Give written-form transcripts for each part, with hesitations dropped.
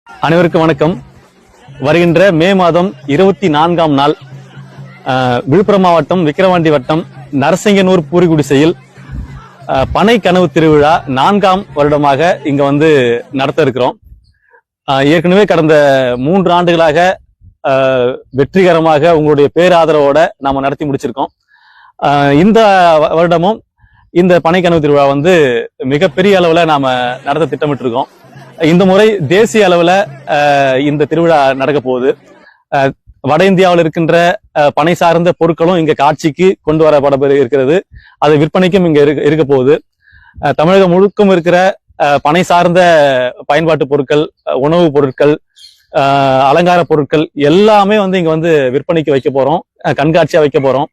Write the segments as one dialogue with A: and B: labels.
A: அனைவருக்கும் வணக்கம். வருகின்ற மே மாதம் 24ஆம் நாள் விழுப்புரம் மாவட்டம் விக்கிரவாண்டி வட்டம் நரசிங்கனூர் பூரிகுடிசையில் பனை கனவு திருவிழா 4ஆம் வருடமாக இங்க வந்து நடத்த இருக்கிறோம். ஏற்கனவே கடந்த 3 ஆண்டுகளாக வெற்றிகரமாக உங்களுடைய பேராதரவோட நாம நடத்தி முடிச்சிருக்கோம். இந்த வருடமும் இந்த பனை கனவு திருவிழா வந்து மிகப்பெரிய அளவுல நாம நடத்த திட்டமிட்டு இருக்கோம். இந்த முறை தேசிய அளவுல இந்த திருவிழா நடக்க போகுது. வட இந்தியாவில் இருக்கின்ற பனை சார்ந்த பொருட்களும் இங்க காட்சிக்கு கொண்டு வரப்பட இருக்கிறது. அது விற்பனைக்கும் இங்க இருக்க போகுது. தமிழகம் முழுக்கும் இருக்கிற பனை சார்ந்த பயன்பாட்டு பொருட்கள், உணவுப் பொருட்கள், அலங்கார பொருட்கள் எல்லாமே வந்து இங்க வந்து விற்பனைக்கு வைக்க போறோம், கண்காட்சியா வைக்க போறோம்.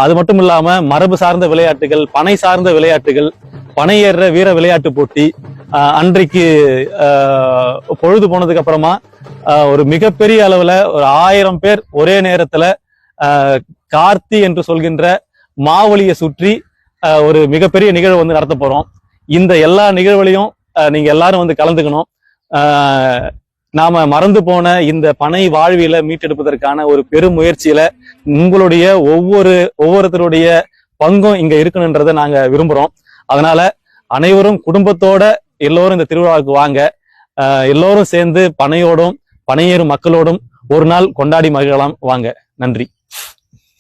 A: அது மட்டும் இல்லாம மரபு சார்ந்த விளையாட்டுகள், பனை சார்ந்த விளையாட்டுகள், பனை ஏறுற வீர விளையாட்டு போட்டி, அன்றைக்கு பொழுது போனதுக்கு அப்புறமா ஒரு மிகப்பெரிய அளவுல ஒரு 1000 பேர் ஒரே நேரத்துல கார்த்தி என்று சொல்கின்ற மாவலியை சுற்றி ஒரு மிகப்பெரிய நிகழ்வு வந்து நடத்த போறோம். இந்த எல்லா நிகழ்வுகளையும் நீங்க எல்லாரும் வந்து கலந்துக்கணும். நாம மறந்து போன இந்த பனை வாழ்வியலை மீட்டெடுப்பதற்கான ஒரு பெரும் முயற்சியில உங்களுடைய ஒவ்வொருத்தருடைய பங்கும் இங்க இருக்கணுன்றதை நாங்க விரும்புறோம். அதனால அனைவரும் குடும்பத்தோட எல்லோரும் இந்த திருவிழாவுக்கு வாங்க. எல்லோரும் சேர்ந்து பனையோடும் பனையேறும் மக்களோடும் ஒரு நாள் கொண்டாடி மகிழலாம். வாங்க. நன்றி.